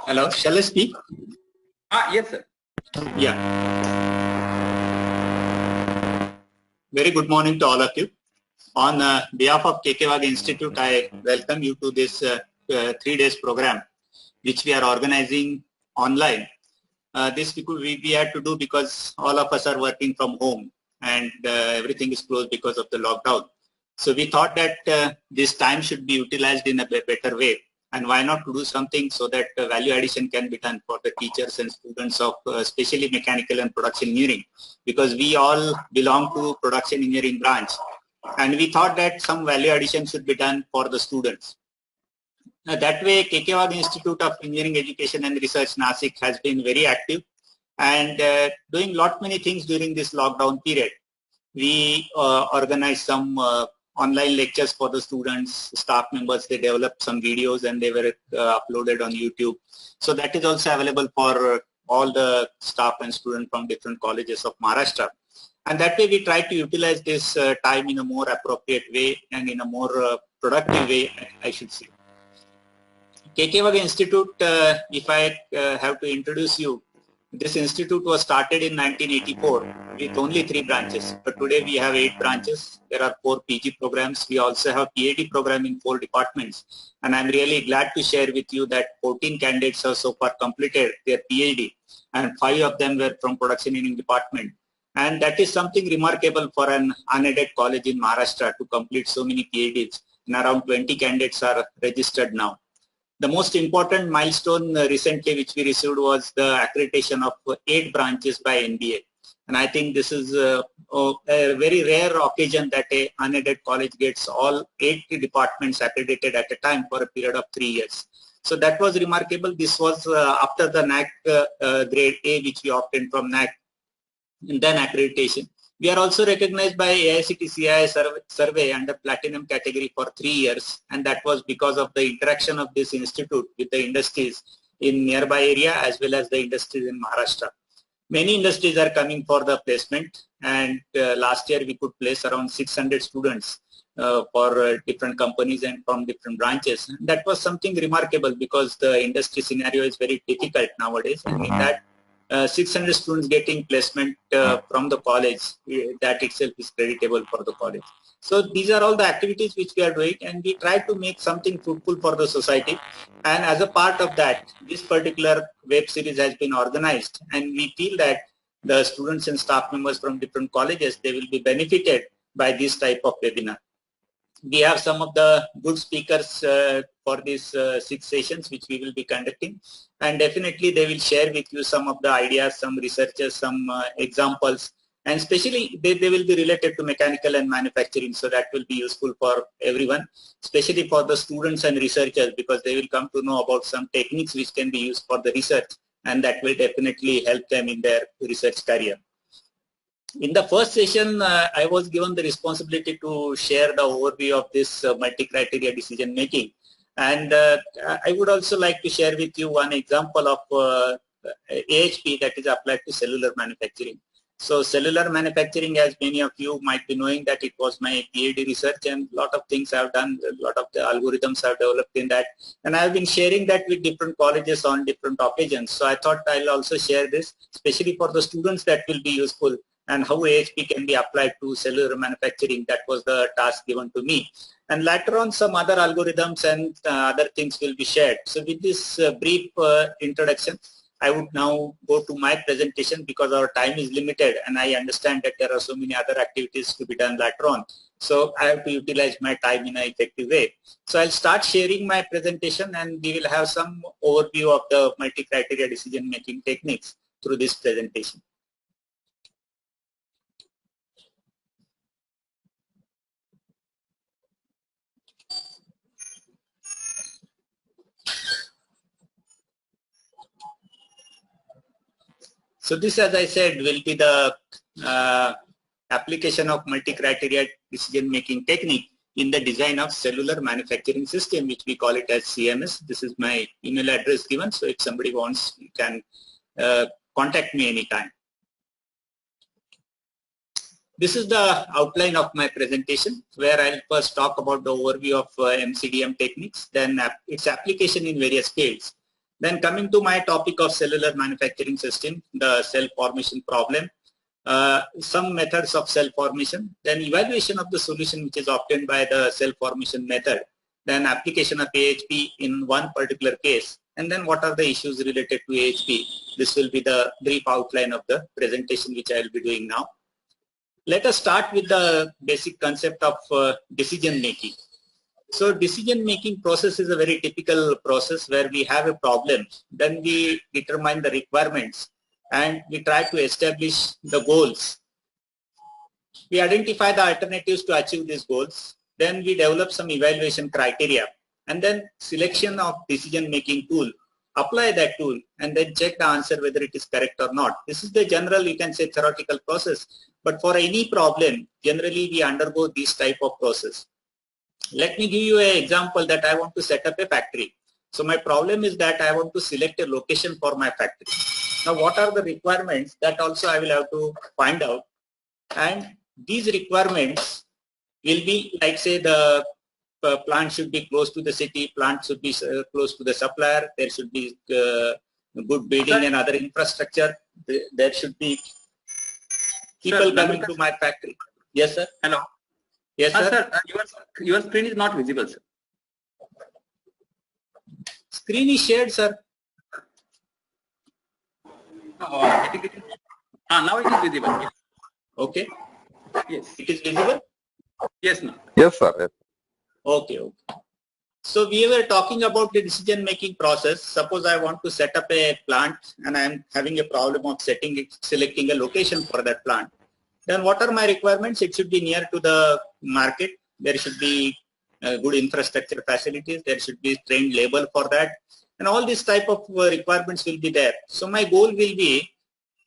Hello, shall I speak? Yes, sir. Yeah. Very good morning to all of you. On behalf of KK Institute, I welcome you to this 3 days program, which we are organizing online. This we had to do because all of us are working from home and everything is closed because of the lockdown. So we thought that this time should be utilized in a better way. And why not to do something so that value addition can be done for the teachers and students of especially mechanical and production engineering, because we all belong to production engineering branch. And we thought that some value addition should be done for the students. That way, KK Institute of Engineering Education and Research, Nasik, has been very active and doing lot many things during this lockdown period. We organized some online lectures for the students, staff members. They developed some videos and they were uploaded on YouTube. So that is also available for all the staff and students from different colleges of Maharashtra. And that way we try to utilize this time in a more appropriate way and in a more productive way, I should say. KK Institute, if I have to introduce you, this institute was started in 1984 with only 3 branches, but today we have 8 branches. There are 4 PG programs. We also have PhD program in 4 departments. And I'm really glad to share with you that 14 candidates have so far completed their PhD and 5 of them were from production engineering department. And that is something remarkable for an unaided college in Maharashtra to complete so many PhDs, and around 20 candidates are registered now. The most important milestone recently which we received was the accreditation of 8 branches by NBA. And I think this is a very rare occasion that an unaided college gets all 8 departments accredited at a time for a period of 3 years. So that was remarkable. This was after the NAC grade A, which we obtained from NAC, and then accreditation. We are also recognized by AICTE CII survey under platinum category for 3 years, and that was because of the interaction of this institute with the industries in nearby area as well as the industries in Maharashtra. Many industries are coming for the placement, and last year we could place around 600 students for different companies and from different branches. And that was something remarkable because the industry scenario is very difficult nowadays, and in that 600 students getting placement from the college, that itself is creditable for the college. So these are all the activities which we are doing, and we try to make something fruitful for the society. And as a part of that, this particular web series has been organized, and we feel that the students and staff members from different colleges, they will be benefited by this type of webinar. We have some of the good speakers for these 6 sessions which we will be conducting, and definitely they will share with you some of the ideas, some researches, some examples, and especially they will be related to mechanical and manufacturing, so that will be useful for everyone, especially for the students and researchers, because they will come to know about some techniques which can be used for the research, and that will definitely help them in their research career. In the first session, I was given the responsibility to share the overview of this multi-criteria decision making. And I would also like to share with you one example of AHP that is applied to cellular manufacturing. So cellular manufacturing, as many of you might be knowing, that it was my PhD research, and a lot of things I've done, a lot of the algorithms I've developed in that. And I've been sharing that with different colleges on different occasions. So I thought I'll also share this, especially for the students, that will be useful, and how AHP can be applied to cellular manufacturing. That was the task given to me. And later on, some other algorithms and other things will be shared. So with this brief introduction, I would now go to my presentation because our time is limited, and I understand that there are so many other activities to be done later on. So I have to utilize my time in an effective way. So I'll start sharing my presentation, and we will have some overview of the multi-criteria decision-making techniques through this presentation. So this, as I said, will be the application of multi-criteria decision-making technique in the design of cellular manufacturing system, which we call it as CMS. This is my email address given, so if somebody wants, you can contact me anytime. This is the outline of my presentation, where I'll first talk about the overview of MCDM techniques, then its application in various fields. Then coming to my topic of cellular manufacturing system, the cell formation problem, some methods of cell formation, then evaluation of the solution which is obtained by the cell formation method, then application of AHP in one particular case, and then what are the issues related to AHP. This will be the brief outline of the presentation which I will be doing now. Let us start with the basic concept of decision making. So decision making process is a very typical process where we have a problem, then we determine the requirements and we try to establish the goals. We identify the alternatives to achieve these goals. Then we develop some evaluation criteria and then selection of decision making tool. Apply that tool and then check the answer whether it is correct or not. This is the general, you can say, theoretical process. But for any problem, generally we undergo this type of process. Let me give you an example that I want to set up a factory. So my problem is that I want to select a location for my factory. Now what are the requirements? That also I will have to find out. And these requirements will be like, say, the plant should be close to the city, plant should be close to the supplier, there should be good building and other infrastructure, there should be people coming to my factory. Yes, sir. Hello. Yes, sir. Sir, your screen is not visible, sir. Screen is shared, sir. Now it is visible. Yes. Okay. Yes. It is visible? Yes, no. Yes, sir. Yes. Okay, okay. So we were talking about the decision making process. Suppose I want to set up a plant and I am having a problem of selecting a location for that plant. Then what are my requirements? It should be near to the market. There should be good infrastructure facilities. There should be trained labor for that. And all these type of requirements will be there. So my goal will be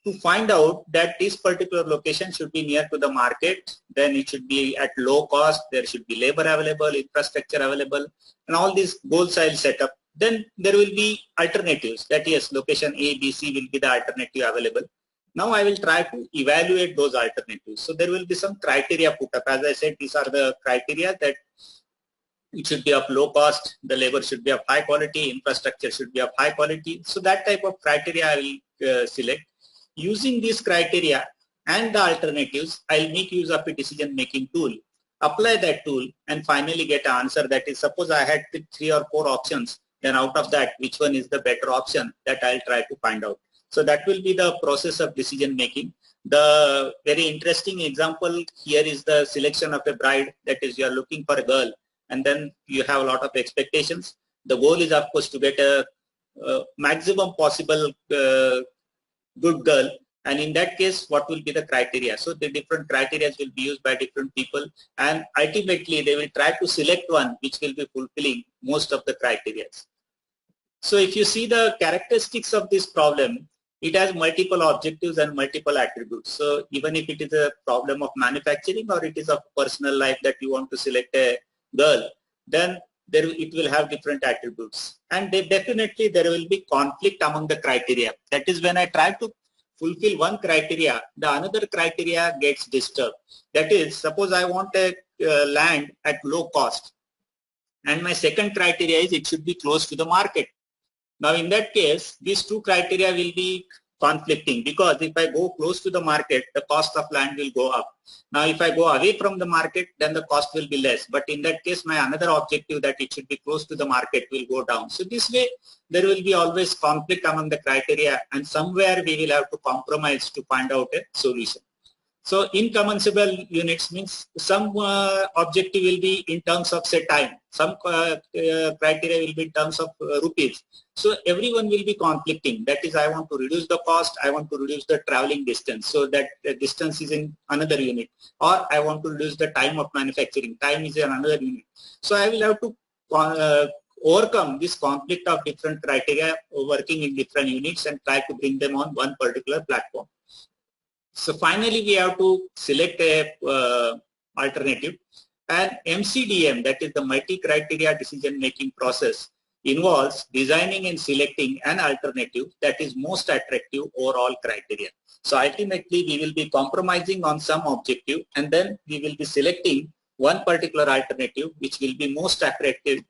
to find out that this particular location should be near to the market. Then it should be at low cost. There should be labor available, infrastructure available, and all these goals I will set up. Then there will be alternatives. That is, location A, B, C will be the alternative available. Now I will try to evaluate those alternatives. So there will be some criteria put up. As I said, these are the criteria that it should be of low cost, the labor should be of high quality, infrastructure should be of high quality. So that type of criteria I will select. Using these criteria and the alternatives, I'll make use of a decision making tool. Apply that tool and finally get an answer. That is, suppose I had 3 or 4 options, then out of that, which one is the better option, that I'll try to find out. So that will be the process of decision making. The very interesting example here is the selection of a bride. That is, you are looking for a girl and then you have a lot of expectations. The goal is, of course, to get a maximum possible good girl. And in that case, what will be the criteria? So the different criteria will be used by different people, and ultimately they will try to select one which will be fulfilling most of the criteria. So if you see the characteristics of this problem, it has multiple objectives and multiple attributes. So even if it is a problem of manufacturing or it is of personal life that you want to select a girl, then it will have different attributes. And definitely there will be conflict among the criteria. That is, when I try to fulfill one criteria, the another criteria gets disturbed. That is, suppose I want a land at low cost, and my second criteria is it should be close to the market. Now in that case, these two criteria will be conflicting, because if I go close to the market, the cost of land will go up. Now if I go away from the market, then the cost will be less. But in that case, my another objective that it should be close to the market will go down. So this way, there will be always conflict among the criteria, and somewhere we will have to compromise to find out a solution. So incommensurable units means some objective will be in terms of, say, time. Some criteria will be in terms of rupees. So everyone will be conflicting. That is, I want to reduce the cost, I want to reduce the traveling distance, so that the distance is in another unit. Or I want to reduce the time of manufacturing, time is in another unit. So I will have to overcome this conflict of different criteria working in different units and try to bring them on one particular platform. So finally, we have to select a alternative, and MCDM, that is the multi-criteria decision-making process, involves designing and selecting an alternative that is most attractive over all criteria. So ultimately, we will be compromising on some objective, and then we will be selecting one particular alternative which will be most attractive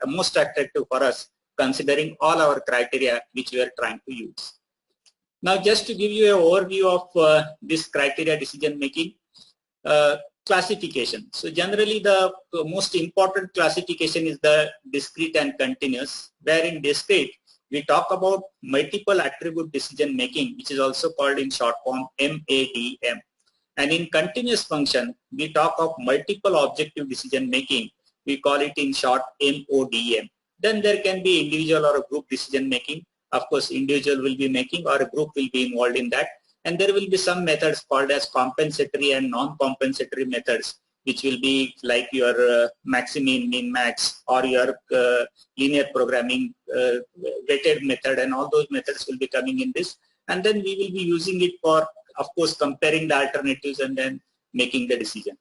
for us considering all our criteria which we are trying to use. Now, just to give you an overview of this criteria decision making, classification. So generally the most important classification is the discrete and continuous, where in discrete we talk about multiple attribute decision making, which is also called in short form MADM. And in continuous function, we talk of multiple objective decision making. We call it in short MODM. Then there can be individual or a group decision making. Of course, individual will be making or a group will be involved in that. And there will be some methods called as compensatory and non-compensatory methods, which will be like your maximin, min-max, or your linear programming weighted method, and all those methods will be coming in this. And then we will be using it for, of course, comparing the alternatives and then making the decision.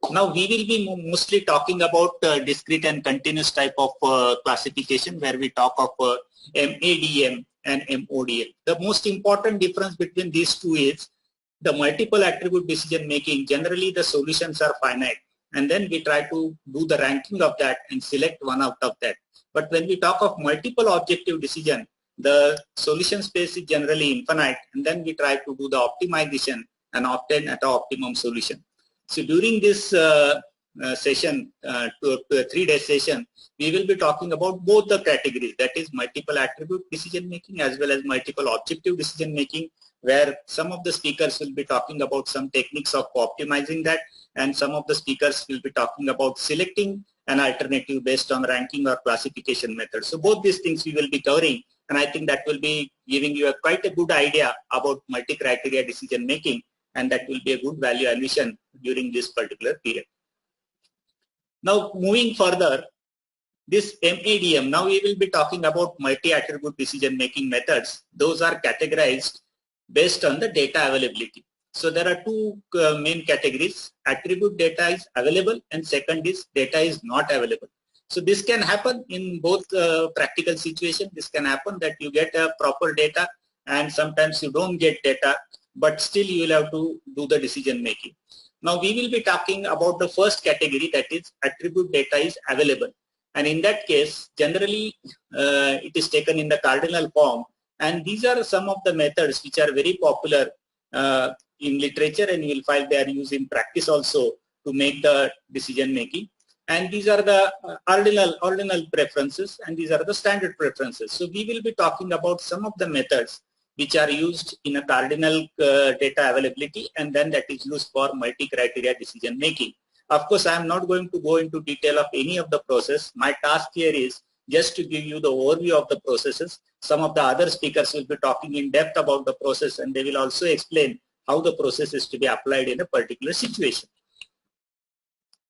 Now we will be mostly talking about discrete and continuous type of classification, where we talk of MADM and MODM. The most important difference between these two is the multiple attribute decision making. Generally the solutions are finite, and then we try to do the ranking of that and select one out of that. But when we talk of multiple objective decision, the solution space is generally infinite, and then we try to do the optimization and obtain at an optimum solution. So during this session, 3-day session, we will be talking about both the categories, that is multiple attribute decision making as well as multiple objective decision making, where some of the speakers will be talking about some techniques of optimizing that, and some of the speakers will be talking about selecting an alternative based on ranking or classification method. So both these things we will be covering, and I think that will be giving you quite a good idea about multi-criteria decision making, and that will be a good value addition during this particular period. Now moving further, this MADM, now we will be talking about multi-attribute decision making methods. Those are categorized based on the data availability. So there are two main categories. Attribute data is available, and second is data is not available. So this can happen in both practical situations. This can happen that you get a proper data and sometimes you don't get data, but still you will have to do the decision making. Now we will be talking about the first category, that is attribute data is available. And in that case, generally it is taken in the cardinal form. And these are some of the methods which are very popular in literature, and you will find they are used in practice also to make the decision making. And these are the ordinal preferences, and these are the standard preferences. So we will be talking about some of the methods which are used in a cardinal data availability, and then that is used for multi-criteria decision making. Of course, I am not going to go into detail of any of the process. My task here is just to give you the overview of the processes. Some of the other speakers will be talking in depth about the process, and they will also explain how the process is to be applied in a particular situation.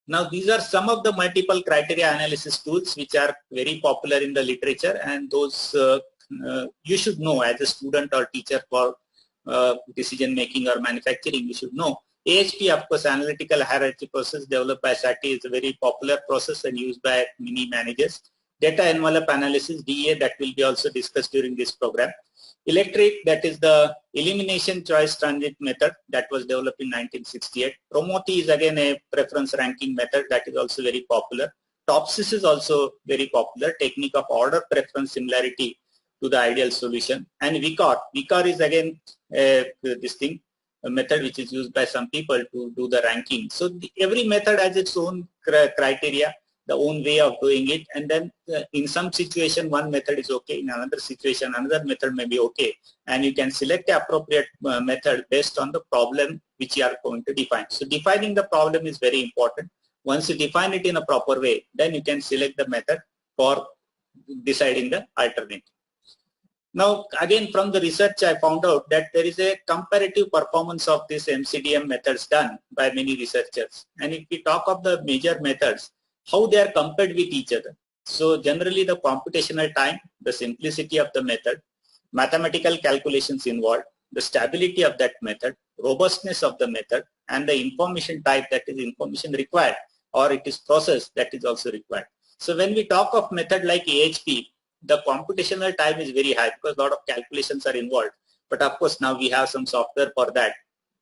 Now these are some of the multiple criteria analysis tools which are very popular in the literature, and those you should know as a student or teacher for decision making or manufacturing. You should know AHP, of course, analytical hierarchy process developed by SATI, is a very popular process and used by many managers. Data envelope analysis, DEA, that will be also discussed during this program. Electric, that is the elimination choice transit method that was developed in 1968. Promothi is again a preference ranking method that is also very popular. TOPSIS is also very popular, technique of order preference similarity to the ideal solution. And VCOR is again a method which is used by some people to do the ranking. So every method has its own criteria, the own way of doing it, and then in some situation one method is okay, in another situation another method may be okay, and you can select the appropriate method based on the problem which you are going to define. So defining the problem is very important. Once you define it in a proper way, then you can select the method for deciding the alternative. Now again, from the research I found out that there is a comparative performance of these MCDM methods done by many researchers. And if we talk of the major methods, how they are compared with each other. So generally the computational time, the simplicity of the method, mathematical calculations involved, the stability of that method, robustness of the method, and the information type, that is information required or it is process, that is also required. So when we talk of method like AHP, the computational time is very high because a lot of calculations are involved. But of course now we have some software for that.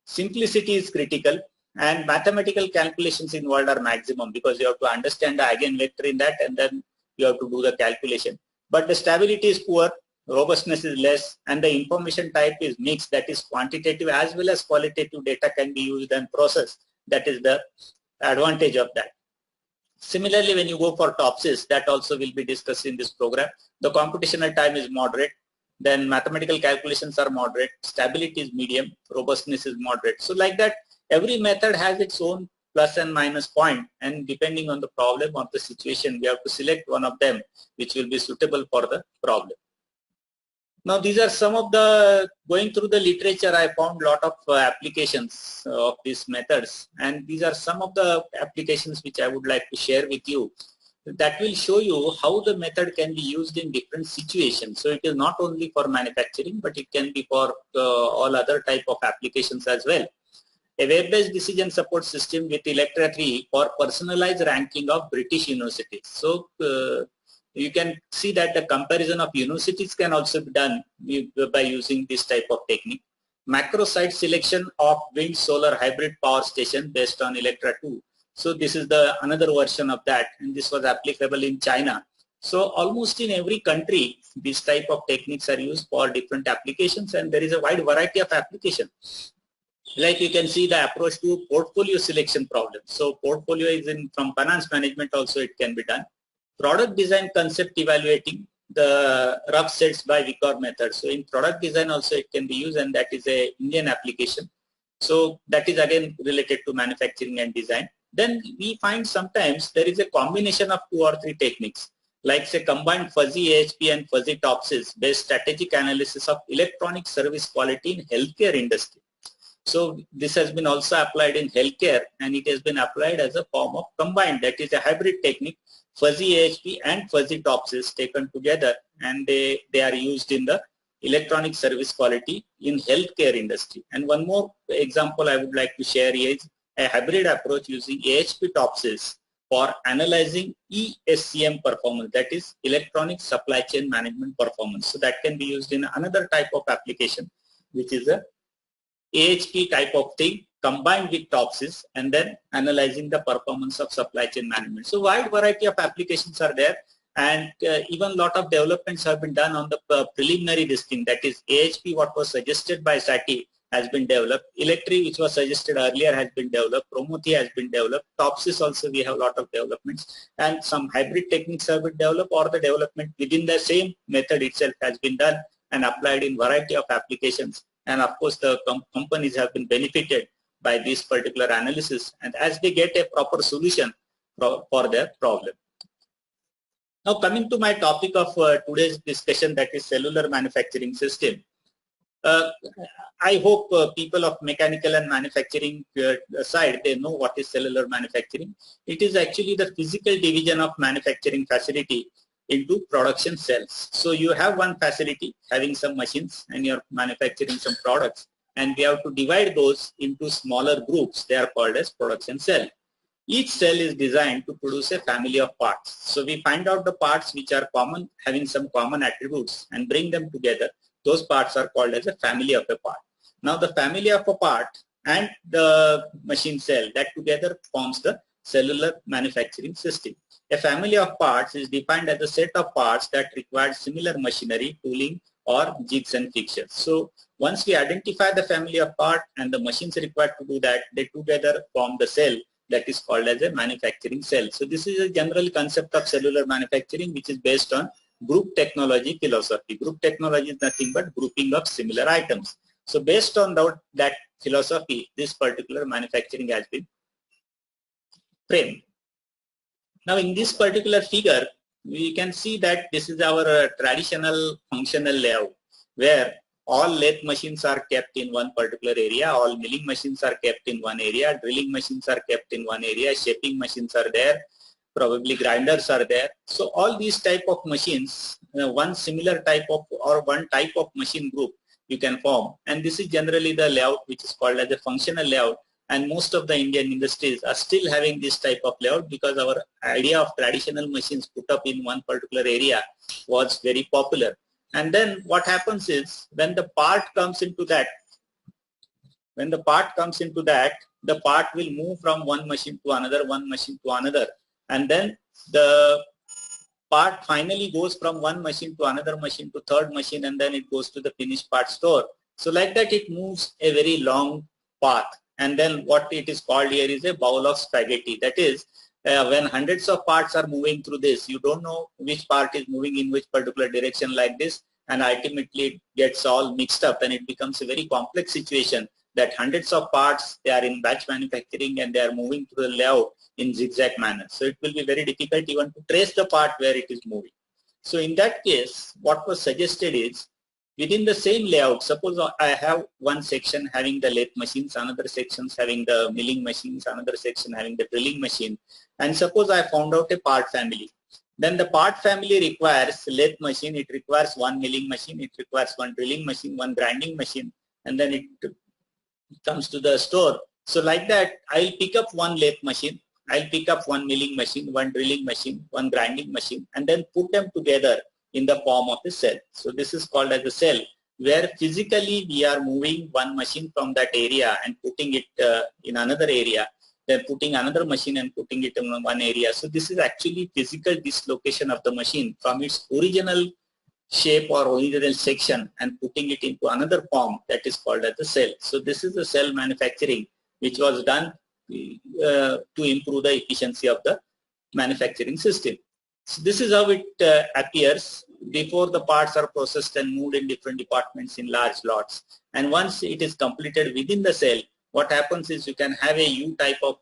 Simplicity is critical, and mathematical calculations involved are maximum because you have to understand the eigenvector in that, and then you have to do the calculation. but the stability is poor, robustness is less, and the information type is mixed, that is quantitative as well as qualitative data can be used and processed. That is the advantage of that. Similarly, when you go for TOPSIS, that also will be discussed in this program. The computational time is moderate, then mathematical calculations are moderate, stability is medium, robustness is moderate. So like that, every method has its own plus and minus point, and depending on the problem or the situation, we have to select one of them which will be suitable for the problem. Now these are some of the, going through the literature, I found a lot of applications of these methods, and these are some of the applications which I would like to share with you that will show you how the method can be used in different situations. So it is not only for manufacturing, but it can be for all other type of applications as well. A web-based decision support system with Electra 3 for personalized ranking of British universities. So you can see that the comparison of universities can also be done by using this type of technique. Macro site selection of wind solar hybrid power station based on Electra 2. So this is the another version of that, and this was applicable in China. So almost in every country, this type of techniques are used for different applications, and there is a wide variety of applications. Like you can see the approach to portfolio selection problem. So portfolio is in from finance management also it can be done. Product design concept evaluating the rough sets by Vicor method. So in product design also it can be used, and that is a Indian application. So that is again related to manufacturing and design. Then we find sometimes there is a combination of 2 or 3 techniques, like say combined fuzzy AHP and fuzzy TOPSIS based strategic analysis of electronic service quality in healthcare industry. So this has been also applied in healthcare, and it has been applied as a form of combined, that is a hybrid technique, fuzzy AHP and fuzzy TOPSIS taken together, and they are used in the electronic service quality in healthcare industry. And one more example I would like to share is a hybrid approach using AHP TOPSIS for analyzing ESCM performance, that is electronic supply chain management performance. So that can be used in another type of application, which is a AHP type of thing combined with TOPSIS, and then analyzing the performance of supply chain management. So wide variety of applications are there, and even lot of developments have been done on the preliminary listing, that is AHP what was suggested by SATI has been developed, Electri which was suggested earlier has been developed, Promothea has been developed, TOPSIS also we have a lot of developments, and some hybrid techniques have been developed, or the development within the same method itself has been done and applied in variety of applications. And of course the companies have been benefited by this particular analysis, and as they get a proper solution for their problem. Now coming to my topic of today's discussion, that is cellular manufacturing system. I hope people of mechanical and manufacturing side, they know what is cellular manufacturing. It is actually the physical division of manufacturing facility into production cells. So you have one facility having some machines and you're manufacturing some products, and we have to divide those into smaller groups. They are called as production cell. Each cell is designed to produce a family of parts. So we find out the parts which are common, having some common attributes, and bring them together. Those parts are called as a family of a part. Now the family of a part and the machine cell, that together forms the cellular manufacturing system. A family of parts is defined as a set of parts that require similar machinery, tooling, or jigs and fixtures. So once we identify the family of parts and the machines required to do that, they together form the cell that is called as a manufacturing cell. So this is a general concept of cellular manufacturing, which is based on group technology philosophy. Group technology is nothing but grouping of similar items. So based on that philosophy, this particular manufacturing has been framed. Now in this particular figure, we can see that this is our traditional functional layout, where all lathe machines are kept in one particular area, all milling machines are kept in one area, drilling machines are kept in one area, shaping machines are there, probably grinders are there. So all these type of machines, one similar type of or one type of machine group you can form, and this is generally the layout which is called as a functional layout. And most of the Indian industries are still having this type of layout, because our idea of traditional machines put up in one particular area was very popular. And then what happens is, when the part comes into that, the part will move from one machine to another, and then the part finally goes from one machine to another machine to third machine, and then it goes to the finished part store. So like that, it moves a very long path. And then what it is called here is a bowl of spaghetti. That is, when hundreds of parts are moving through this, you don't know which part is moving in which particular direction like this, and ultimately it gets all mixed up and it becomes a very complex situation that hundreds of parts, they are in batch manufacturing and they are moving through the layout in zigzag manner. So it will be very difficult even to trace the part where it is moving. So in that case, what was suggested is, within the same layout, suppose I have one section having the lathe machines, another sections having the milling machines, another section having the drilling machine, and suppose I found out a part family. Then the part family requires lathe machine, it requires one milling machine, it requires one drilling machine, one grinding machine, and then it comes to the store. So like that, I'll pick up one lathe machine, I'll pick up one milling machine, one drilling machine, one grinding machine, and then put them together in the form of a cell. So this is called as a cell, where physically we are moving one machine from that area and putting it in another area, then putting another machine and putting it in one area. So this is actually physical dislocation of the machine from its original shape or original section and putting it into another form, that is called as a cell. So this is the cell manufacturing which was done to improve the efficiency of the manufacturing system. So this is how it appears before the parts are processed and moved in different departments in large lots. And once it is completed within the cell, what happens is you can have a U type of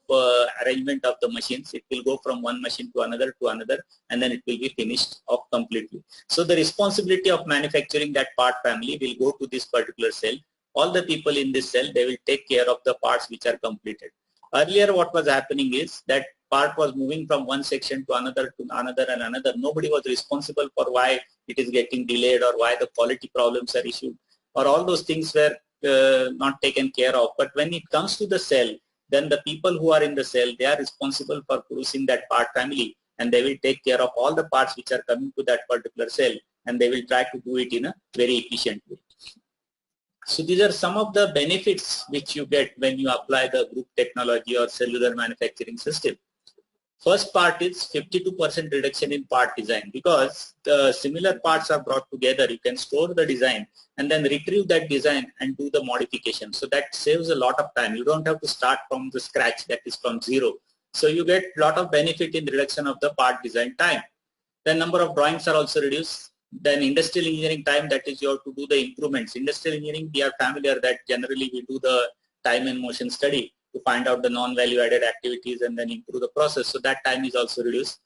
arrangement of the machines. It will go from one machine to another, and then it will be finished off completely. So the responsibility of manufacturing that part family will go to this particular cell. All the people in this cell, they will take care of the parts which are completed. Earlier what was happening is that part was moving from one section to another and another. Nobody was responsible for why it is getting delayed or why the quality problems are issued, or all those things were not taken care of. But when it comes to the cell, then the people who are in the cell, they are responsible for producing that part family, and they will take care of all the parts which are coming to that particular cell, and they will try to do it in a very efficient way. So these are some of the benefits which you get when you apply the group technology or cellular manufacturing system. First part is 52% reduction in part design, because the similar parts are brought together. You can store the design and then retrieve that design and do the modification. So that saves a lot of time. You don't have to start from the scratch, that is from zero. So you get a lot of benefit in the reduction of the part design time. The number of drawings are also reduced. Then industrial engineering time, that is you have to do the improvements. Industrial engineering, we are familiar that generally we do the time and motion study to find out the non-value added activities and then improve the process. So that time is also reduced.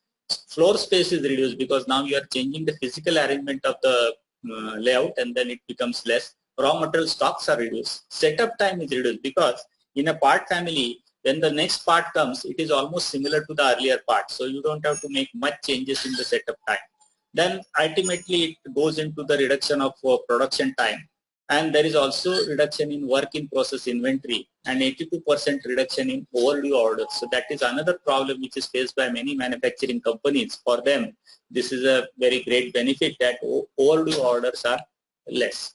Floor space is reduced because now you are changing the physical arrangement of the layout, and then it becomes less. Raw material stocks are reduced. Setup time is reduced because in a part family, when the next part comes, it is almost similar to the earlier part. So you don't have to make much changes in the setup time. Then ultimately it goes into the reduction of production time. And there is also reduction in work in process inventory and 82% reduction in overdue orders. So that is another problem which is faced by many manufacturing companies. For them, this is a very great benefit that overdue orders are less.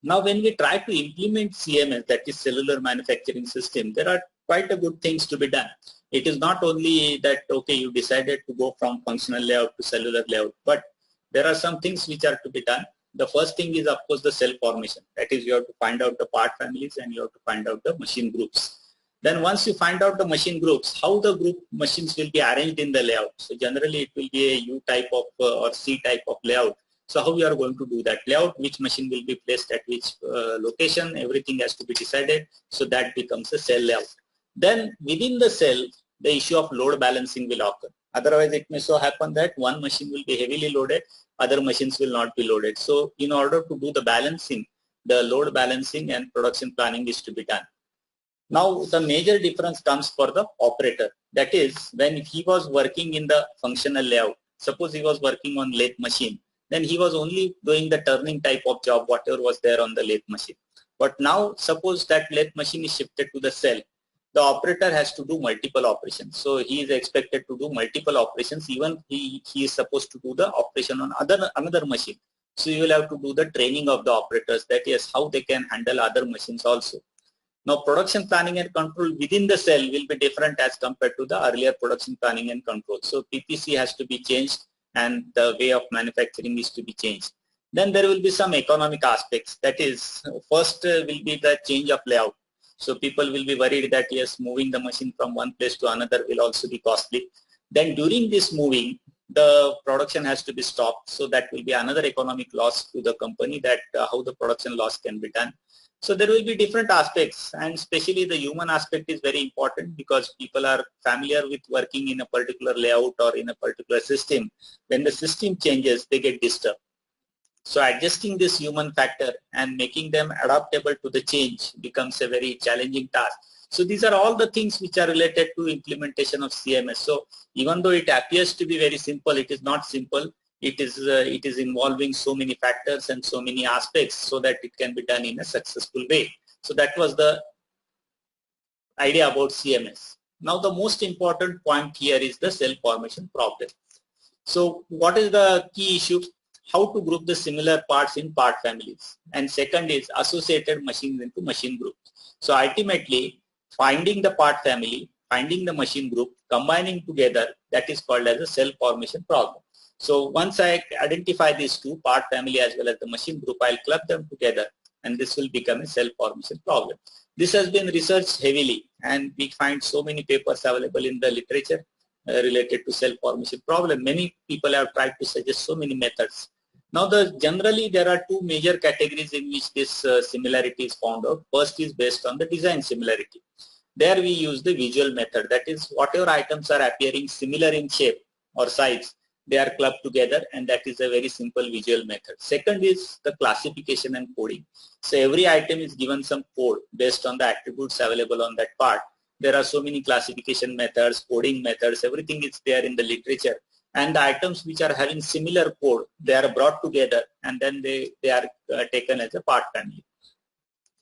Now when we try to implement CMS, that is cellular manufacturing system, there are quite a good things to be done. It is not only that, okay, you decided to go from functional layout to cellular layout, but there are some things which are to be done. The first thing is, of course, the cell formation. That is, you have to find out the part families and you have to find out the machine groups. Then once you find out the machine groups, how the group machines will be arranged in the layout. So generally it will be a U type of or C type of layout. So how we are going to do that layout, which machine will be placed at which location, everything has to be decided. So that becomes a cell layout. Then within the cell, the issue of load balancing will occur. Otherwise, it may so happen that one machine will be heavily loaded, other machines will not be loaded. So in order to do the balancing, the load balancing and production planning is to be done. Now the major difference comes for the operator. That is, when he was working in the functional layout, suppose he was working on lathe machine, then he was only doing the turning type of job, whatever was there on the lathe machine. But now suppose that lathe machine is shifted to the cell, the operator has to do multiple operations. So he is expected to do multiple operations. Even he is supposed to do the operation on another machine. So you will have to do the training of the operators, that is how they can handle other machines also. Now production planning and control within the cell will be different as compared to the earlier production planning and control. So PPC has to be changed and the way of manufacturing is to be changed. Then there will be some economic aspects. That is, first will be the change of layout. So people will be worried that yes, moving the machine from one place to another will also be costly. Then during this moving, the production has to be stopped. So that will be another economic loss to the company, that how the production loss can be done. So there will be different aspects, and especially the human aspect is very important because people are familiar with working in a particular layout or in a particular system. When the system changes, they get disturbed. So adjusting this human factor and making them adaptable to the change becomes a very challenging task. So these are all the things which are related to implementation of CMS. So even though it appears to be very simple, it is not simple. It is involving so many factors and so many aspects so that it can be done in a successful way. So that was the idea about CMS. Now the most important point here is the cell formation problem. So what is the key issue? How to group the similar parts in part families. And second is associated machines into machine groups. So ultimately, finding the part family, finding the machine group, combining together, that is called as a cell formation problem. So once I identify these two, part family as well as the machine group, I'll club them together and this will become a cell formation problem. This has been researched heavily and we find so many papers available in the literature related to cell formation problem. Many people have tried to suggest so many methods. Now generally there are two major categories in which this similarity is found out. First is based on the design similarity. There we use the visual method, that is whatever items are appearing similar in shape or size, they are clubbed together, and that is a very simple visual method. Second is the classification and coding. So every item is given some code based on the attributes available on that part. There are so many classification methods, coding methods, everything is there in the literature. And the items which are having similar code, they are brought together and then they are taken as a part family.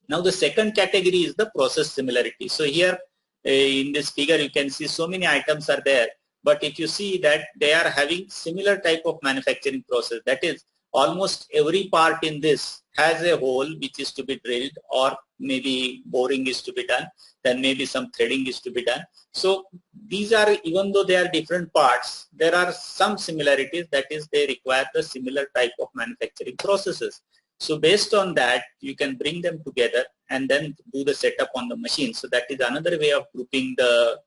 Now the second category is the process similarity. So here in this figure you can see so many items are there, but if you see that they are having similar type of manufacturing process, that is almost every part in this has a hole which is to be drilled, or maybe boring is to be done, then maybe some threading is to be done. So these are, even though they are different parts, there are some similarities, that is they require the similar type of manufacturing processes. So based on that, you can bring them together and then do the setup on the machine. So that is another way of grouping the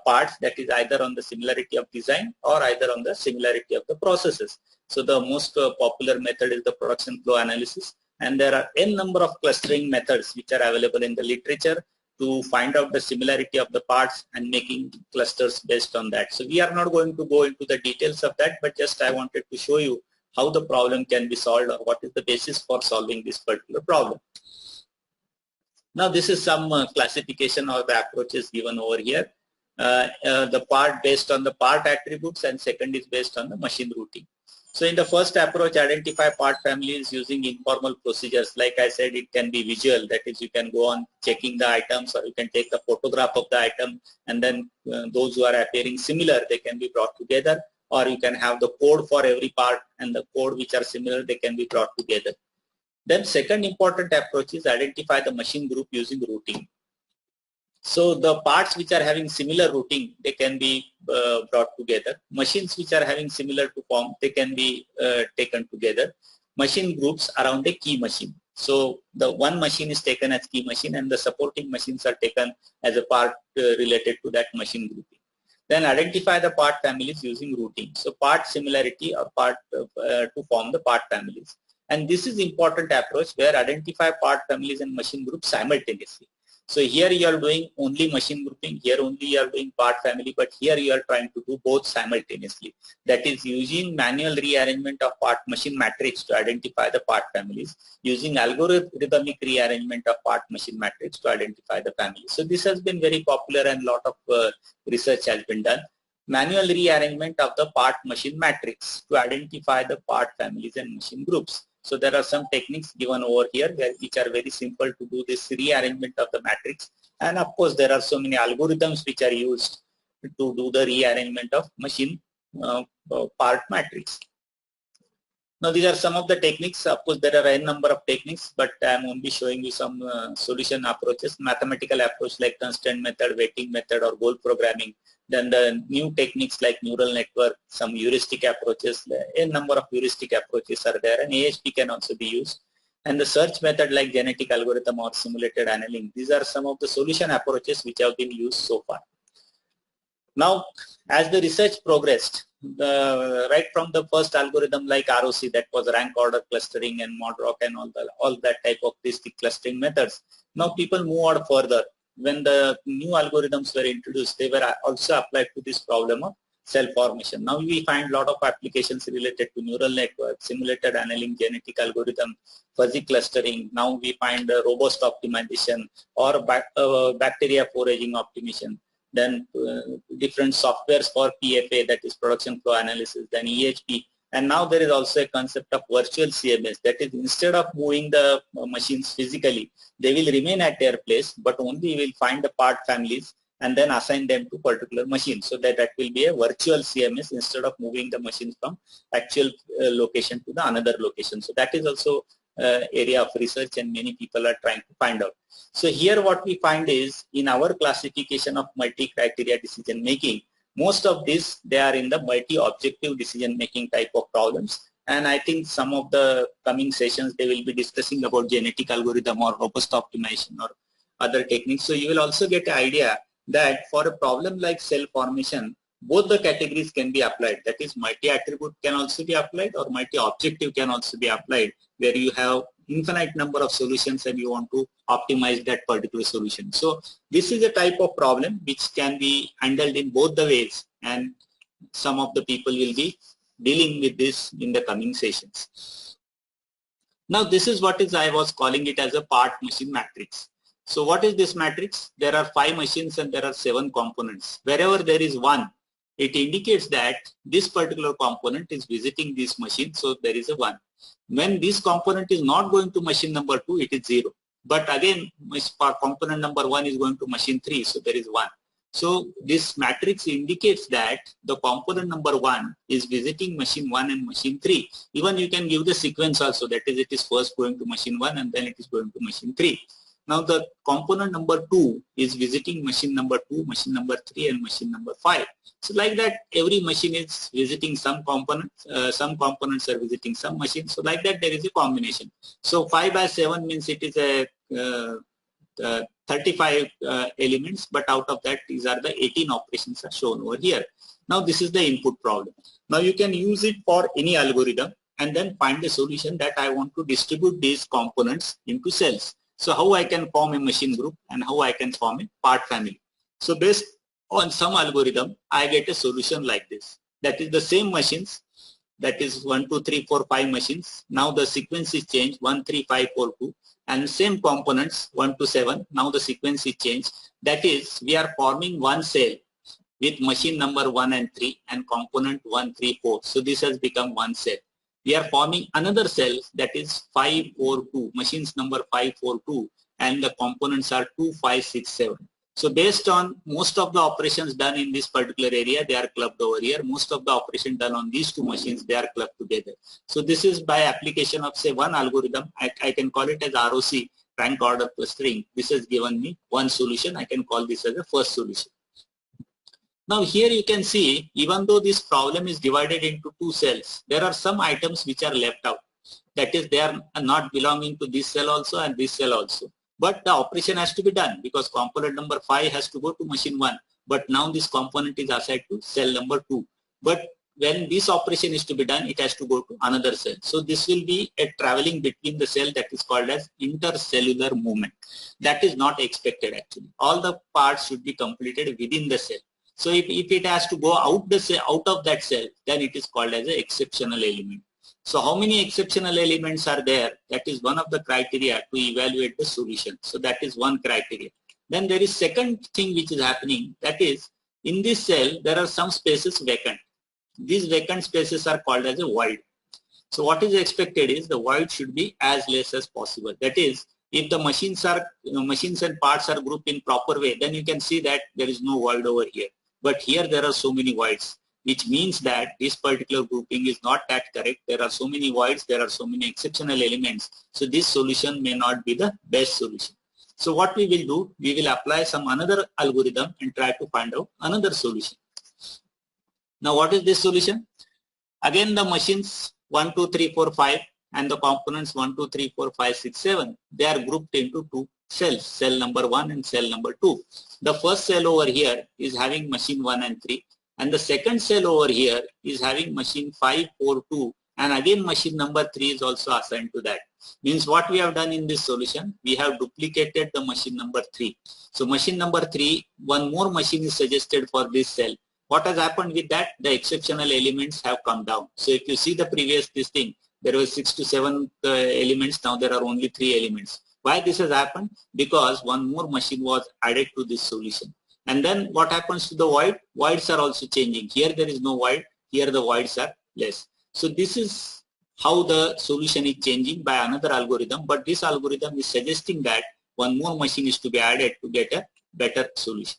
parts, that is either on the similarity of design or either on the similarity of the processes. So the most popular method is the production flow analysis, and there are n number of clustering methods which are available in the literature to find out the similarity of the parts and making clusters based on that. So we are not going to go into the details of that, but just I wanted to show you how the problem can be solved or what is the basis for solving this particular problem. Now this is some classification of the approaches given over here. The part based on the part attributes, and second is based on the machine routing. So in the first approach, identify part families using informal procedures. Like I said, it can be visual, that is you can go on checking the items, or you can take a photograph of the item, and then those who are appearing similar, they can be brought together, or you can have the code for every part and the code which are similar, they can be brought together. Then second important approach is identify the machine group using routing. So the parts which are having similar routing, they can be brought together. Machines which are having similar to form, they can be taken together. Machine groups around a key machine. So the one machine is taken as key machine and the supporting machines are taken as a part related to that machine grouping. Then identify the part families using routing. So part similarity or part to form the part families. And this is important approach where identify part families and machine groups simultaneously. So here you are doing only machine grouping, here only you are doing part family, but here you are trying to do both simultaneously. That is using manual rearrangement of part machine matrix to identify the part families, using algorithmic rearrangement of part machine matrix to identify the families. So this has been very popular and lot of research has been done. Manual rearrangement of the part machine matrix to identify the part families and machine groups. So there are some techniques given over here which are very simple to do this rearrangement of the matrix. And of course, there are so many algorithms which are used to do the rearrangement of machine part matrix. Now these are some of the techniques. Of course, there are a number of techniques, but I'm only showing you some solution approaches, mathematical approach like constraint method, weighting method, or goal programming. Then the new techniques like neural network, some heuristic approaches, a number of heuristic approaches are there, and AHP can also be used. And the search method like genetic algorithm or simulated annealing. These are some of the solution approaches which have been used so far. Now, as the research progressed, right from the first algorithm like ROC, that was rank order clustering, and MODROC and all that type of heuristic clustering methods, now people move on further. When the new algorithms were introduced, they were also applied to this problem of cell formation. Now we find a lot of applications related to neural network, simulated annealing, genetic algorithm, fuzzy clustering. Now we find robust optimization or bacteria foraging optimization. Then different softwares for PFA, that is production flow analysis, then EHP, and now there is also a concept of virtual CMS, that is instead of moving the machines physically, they will remain at their place, but only will find the part families and then assign them to particular machines, so that will be a virtual CMS instead of moving the machines from actual location to the another location. So that is also area of research, and many people are trying to find out. So here what we find is, in our classification of multi-criteria decision making, most of this, they are in the multi-objective decision making type of problems. And I think some of the coming sessions, they will be discussing about genetic algorithm or robust optimization or other techniques. So you will also get an idea that for a problem like cell formation, both the categories can be applied. That is, multi-attribute can also be applied, or multi-objective can also be applied, where you have infinite number of solutions and you want to optimize that particular solution. So this is a type of problem which can be handled in both the ways, and some of the people will be dealing with this in the coming sessions. Now this is what I was calling it as a part machine matrix. So what is this matrix? There are 5 machines and there are 7 components. Wherever there is 1, it indicates that this particular component is visiting this machine, so there is a 1. When this component is not going to machine number 2, it is 0. But again, component number 1 is going to machine 3, so there is 1. So this matrix indicates that the component number 1 is visiting machine 1 and machine 3. Even you can give the sequence also, that is, it is first going to machine 1 and then it is going to machine 3. Now the component number 2 is visiting machine number 2, machine number 3 and machine number 5. So like that, every machine is visiting some components are visiting some machines. So like that, there is a combination. So 5 by 7 means it is a 35 elements, but out of that, these are the 18 operations are shown over here. Now this is the input problem. Now you can use it for any algorithm and then find a solution that I want to distribute these components into cells. So how I can form a machine group and how I can form a part family. So based on some algorithm, I get a solution like this. That is the same machines, that is 1, 2, 3, 4, 5 machines. Now the sequence is changed, 1, 3, 5, 4, 2. And same components, 1 to 7. Now the sequence is changed. That is, we are forming one cell with machine number 1 and 3 and component 1, 3, 4. So this has become one cell. We are forming another cell, that is 5, 4, 2, machines number 5, 4, 2, and the components are 2, 5, 6, 7. So based on most of the operations done in this particular area, they are clubbed over here. Most of the operations done on these 2 machines, they are clubbed together. So this is by application of, say, one algorithm. I can call it as ROC, rank order clustering. This has given me one solution. I can call this as a first solution. Now here you can see, even though this problem is divided into 2 cells, there are some items which are left out. That is, they are not belonging to this cell also and this cell also. But the operation has to be done because component number 5 has to go to machine 1. But now this component is assigned to cell number 2. But when this operation is to be done, it has to go to another cell. So this will be a traveling between the cell, that is called as intercellular movement. That is not expected actually. All the parts should be completed within the cell. So if it has to go out of that cell, then it is called as an exceptional element. So how many exceptional elements are there? That is one of the criteria to evaluate the solution. So that is one criteria. Then there is second thing which is happening, that is, in this cell there are some spaces vacant. These vacant spaces are called as a void. So what is expected is the void should be as less as possible. That is, if the machines and parts are grouped in proper way, then you can see that there is no void over here. But here there are so many voids. which means that this particular grouping is not that correct. There are so many voids, there are so many exceptional elements. So this solution may not be the best solution. So what we will do, we will apply some another algorithm and try to find out another solution. Now what is this solution? Again, the machines 1, 2, 3, 4, 5 and the components 1, 2, 3, 4, 5, 6, 7, they are grouped into two cells, cell number 1 and cell number 2. The first cell over here is having machine 1 and 3, and the second cell over here is having machine 5, 4, 2, and again machine number 3 is also assigned to that. Means what we have done in this solution, we have duplicated the machine number 3. So machine number 3, one more machine is suggested for this cell. What has happened with that? The exceptional elements have come down. So if you see the previous this thing, there were 6 to 7 elements, now there are only 3 elements. Why this has happened? Because one more machine was added to this solution. And then what happens to the void? Voids are also changing. Here there is no void, here the voids are less. So this is how the solution is changing by another algorithm, but this algorithm is suggesting that one more machine is to be added to get a better solution.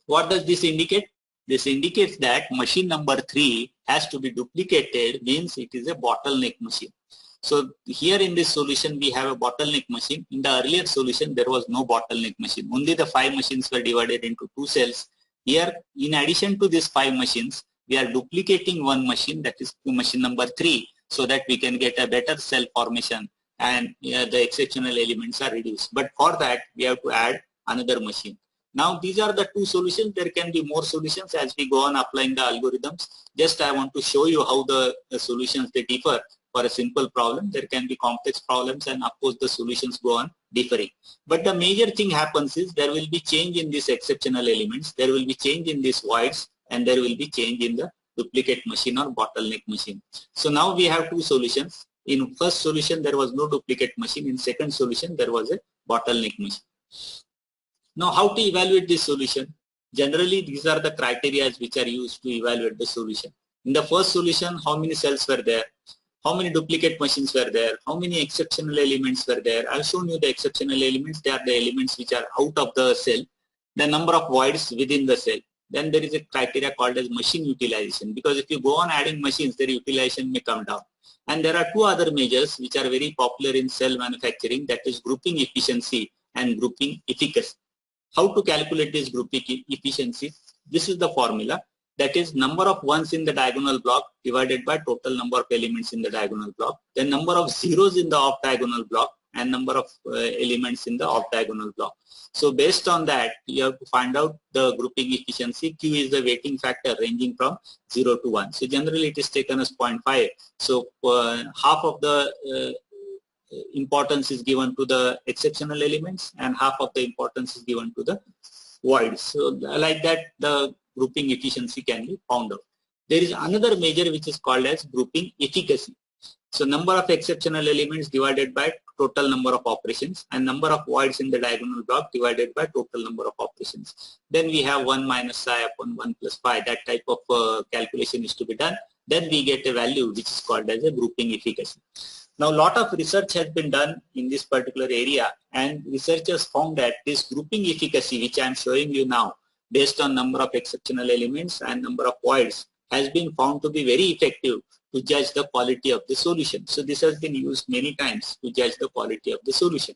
What does this indicate? This indicates that machine number 3 has to be duplicated, means it is a bottleneck machine. So here in this solution we have a bottleneck machine. In the earlier solution there was no bottleneck machine. Only the 5 machines were divided into 2 cells. Here in addition to these 5 machines, we are duplicating one machine, that is machine number 3, so that we can get a better cell formation and the exceptional elements are reduced. But for that we have to add another machine. Now these are the 2 solutions. There can be more solutions as we go on applying the algorithms. Just I want to show you how the solutions they differ. For a simple problem, there can be complex problems, and of course the solutions go on differing. But the major thing happens is there will be change in these exceptional elements, there will be change in these voids, and there will be change in the duplicate machine or bottleneck machine. So now we have 2 solutions. In first solution there was no duplicate machine. In second solution there was a bottleneck machine. Now how to evaluate this solution? Generally these are the criteria which are used to evaluate the solution. In the first solution, how many cells were there? How many duplicate machines were there? How many exceptional elements were there? I've shown you the exceptional elements. They are the elements which are out of the cell. The number of voids within the cell. Then there is a criteria called as machine utilization, because if you go on adding machines, their utilization may come down. And there are 2 other measures which are very popular in cell manufacturing, that is grouping efficiency and grouping efficacy. How to calculate this grouping efficiency? This is the formula. That is number of ones in the diagonal block divided by total number of elements in the diagonal block, then number of zeros in the off diagonal block, and number of elements in the off diagonal block. So based on that, you have to find out the grouping efficiency. Q is the weighting factor ranging from 0 to 1. So generally it is taken as 0.5. So half of the importance is given to the exceptional elements and half of the importance is given to the voids. So like that, the grouping efficiency can be found out. There is another measure which is called as grouping efficacy. So number of exceptional elements divided by total number of operations, and number of voids in the diagonal block divided by total number of operations. Then we have 1 minus psi upon 1 plus phi. That type of calculation is to be done. Then we get a value which is called as a grouping efficacy. Now a lot of research has been done in this particular area, and researchers found that this grouping efficacy which I am showing you now, based on number of exceptional elements and number of voids, has been found to be very effective to judge the quality of the solution. So this has been used many times to judge the quality of the solution.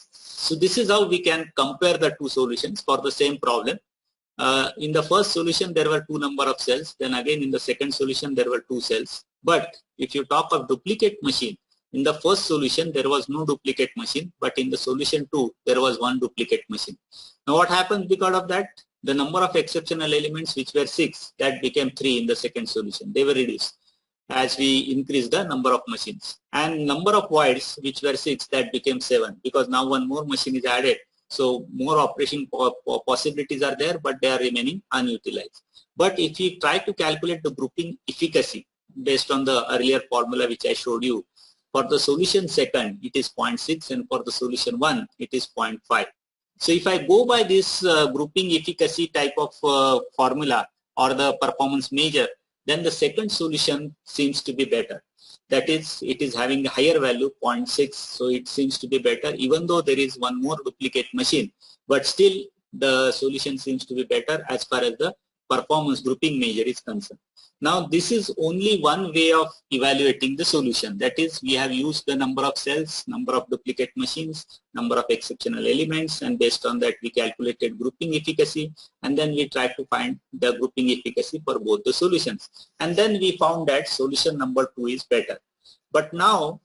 So this is how we can compare the 2 solutions for the same problem. In the first solution there were 2 number of cells, then again in the second solution there were 2 cells. But if you talk of duplicate machine, in the first solution there was no duplicate machine, but in the solution 2 there was 1 duplicate machine. Now what happens because of that? The number of exceptional elements which were 6, that became 3 in the second solution. They were reduced as we increase the number of machines. And number of voids which were 6, that became 7, because now 1 more machine is added. So more operation possibilities are there, but they are remaining unutilized. But if you try to calculate the grouping efficacy based on the earlier formula which I showed you, for the solution second it is 0.6 and for the solution 1 it is 0.5. So if I go by this grouping efficacy type of formula or the performance measure, then the second solution seems to be better. That is, it is having a higher value, 0.6, so it seems to be better, even though there is 1 more duplicate machine, but still the solution seems to be better as far as the performance grouping measure is concerned. Now this is only one way of evaluating the solution. That is, we have used the number of cells, number of duplicate machines, number of exceptional elements, and based on that we calculated grouping efficacy, and then we tried to find the grouping efficacy for both the solutions. And then we found that solution number 2 is better. But now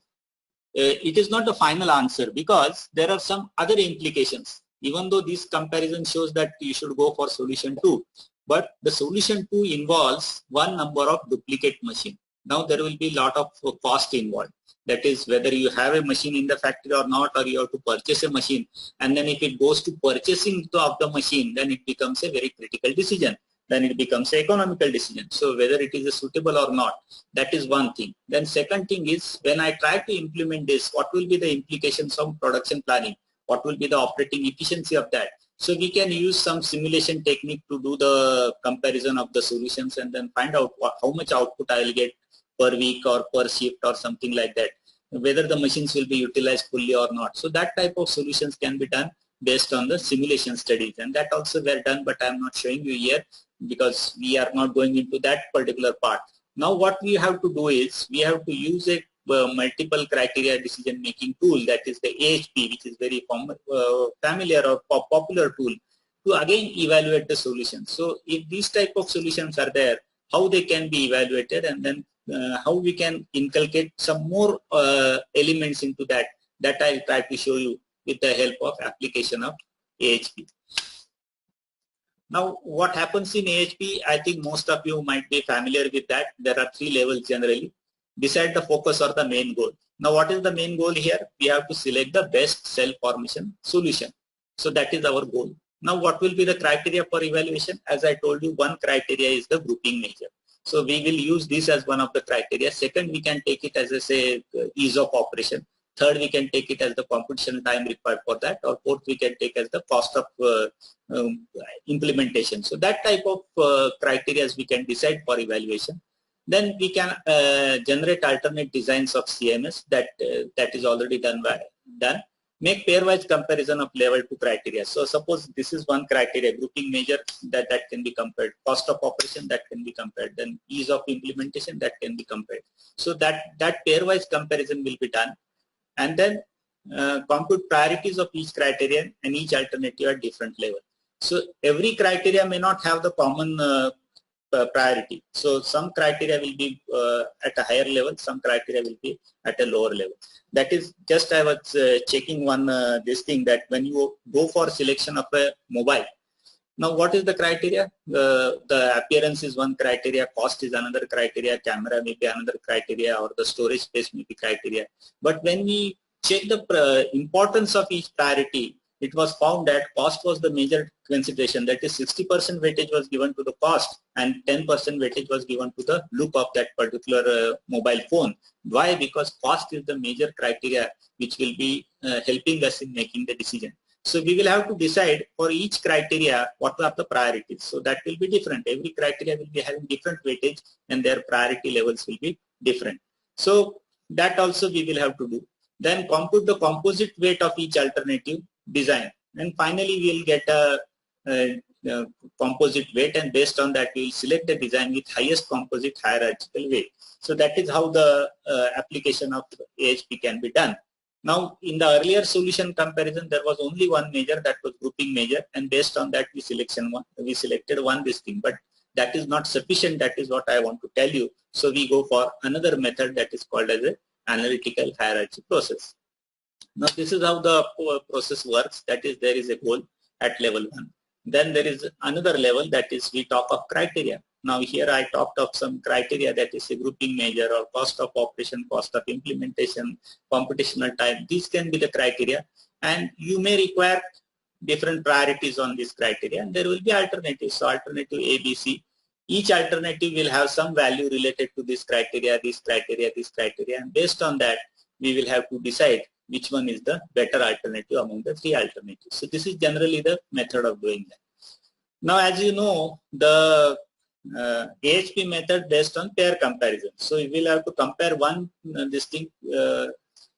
it is not the final answer, because there are some other implications. Even though this comparison shows that you should go for solution 2, but the solution 2 involves one number of duplicate machine. Now there will be a lot of cost involved. That is, whether you have a machine in the factory or not, or you have to purchase a machine, and then if it goes to purchasing of the machine, then it becomes a very critical decision. Then it becomes an economical decision. So whether it is suitable or not, that is one thing. Then second thing is, when I try to implement this, what will be the implications of production planning? What will be the operating efficiency of that? So we can use some simulation technique to do the comparison of the solutions and then find out how much output I will get per week or per shift or something like that, whether the machines will be utilized fully or not. So that type of solutions can be done based on the simulation studies, and that also were done, but I am not showing you here because we are not going into that particular part. Now what we have to do is, we have to use a multiple criteria decision making tool, that is the AHP, which is very familiar or popular tool, to again evaluate the solutions. So if these type of solutions are there, how they can be evaluated, and then how we can inculcate some more elements into that I'll try to show you with the help of application of AHP. Now what happens in AHP, I think most of you might be familiar with that. There are 3 levels generally. Decide the focus or the main goal. Now what is the main goal here? We have to select the best cell formation solution. So that is our goal. Now what will be the criteria for evaluation? As I told you, one criteria is the grouping measure. So we will use this as one of the criteria. Second, we can take it as ease of operation. Third, we can take it as the computational time required for that. Or fourth, we can take as the cost of implementation. So that type of criteria we can decide for evaluation. Then we can generate alternate designs of CMS that is already done. Make pairwise comparison of level 2 criteria. So suppose this is one criteria, grouping measure, that can be compared. Cost of operation, that can be compared. Then ease of implementation, that can be compared. So that pairwise comparison will be done. And then compute priorities of each criterion and each alternative at different level. So every criteria may not have the common priority. So some criteria will be at a higher level, some criteria will be at a lower level. That is just, I was checking one this thing, that when you go for selection of a mobile, now what is the criteria? The appearance is one criteria, cost is another criteria, camera may be another criteria, or the storage space may be criteria. But when we check the importance of each priority, it was found that cost was the major consideration. That is, 60% weightage was given to the cost and 10% weightage was given to the look of that particular mobile phone. Why? Because cost is the major criteria which will be helping us in making the decision. So we will have to decide for each criteria what are the priorities. So that will be different. Every criteria will be having different weightage and their priority levels will be different. So that also we will have to do. Then compute the composite weight of each alternative design, and finally we will get a composite weight, and based on that we will select the design with highest composite hierarchical weight. So that is how the application of AHP can be done. Now in the earlier solution comparison, there was only one measure, that was grouping measure, and based on that we selected one this thing, but that is not sufficient. That is what I want to tell you. So we go for another method that is called as a analytical hierarchy process. Now this is how the process works. That is, there is a goal at level 1. Then there is another level, that is we talk of criteria. Now here I talked of some criteria, that is a grouping measure or cost of operation, cost of implementation, computational time. These can be the criteria, and you may require different priorities on this criteria, and there will be alternatives. So alternative A, B, C. Each alternative will have some value related to this criteria, this criteria, this criteria, and based on that we will have to decide which one is the better alternative among the 3 alternatives. So this is generally the method of doing that. Now as you know, the AHP method based on pair comparison. So we will have to compare one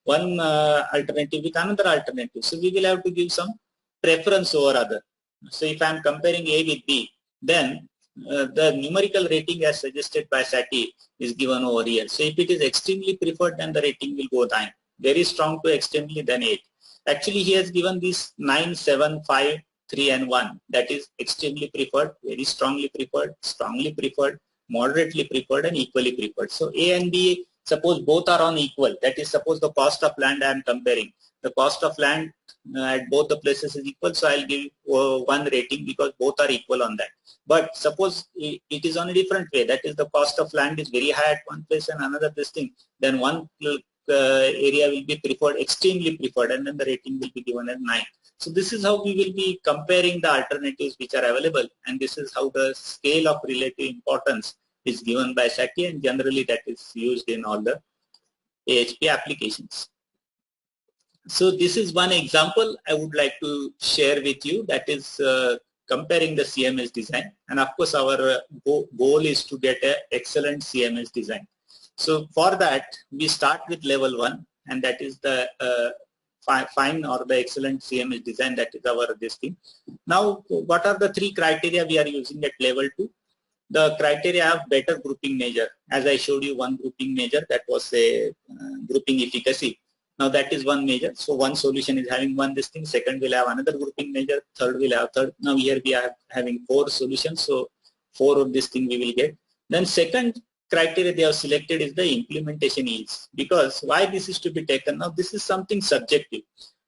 alternative with another alternative. So we will have to give some preference over other. So if I am comparing A with B, then the numerical rating as suggested by SATI is given over here. So if it is extremely preferred, then the rating will go 9. Very strong to extremely, then 8. Actually, he has given this 9, 7, 5, 3 and 1. That is extremely preferred, very strongly preferred, moderately preferred and equally preferred. So A and B, suppose both are on equal. That is, suppose the cost of land I am comparing. The cost of land at both the places is equal, so I'll give one rating because both are equal on that. But suppose it is on a different way. That is, the cost of land is very high at one place and another this thing. Then one area will be preferred, extremely preferred, and then the rating will be given as 9. So this is how we will be comparing the alternatives which are available, and this is how the scale of relative importance is given by SATI, and generally that is used in all the AHP applications. So this is one example I would like to share with you, that is comparing the CMS design, and of course our goal is to get an excellent CMS design. So for that we start with level 1, and that is the fine or the excellent CMS design, that is our this thing. Now what are the 3 criteria we are using at level 2? The criteria of better grouping measure. As I showed you one grouping measure, that was a grouping efficacy. Now that is one measure. So one solution is having one this thing, second will have another grouping measure, third will have third. Now here we are having 4 solutions, so 4 of this thing we will get. Then second criteria they have selected is the implementation ease. Because why this is to be taken? Now this is something subjective.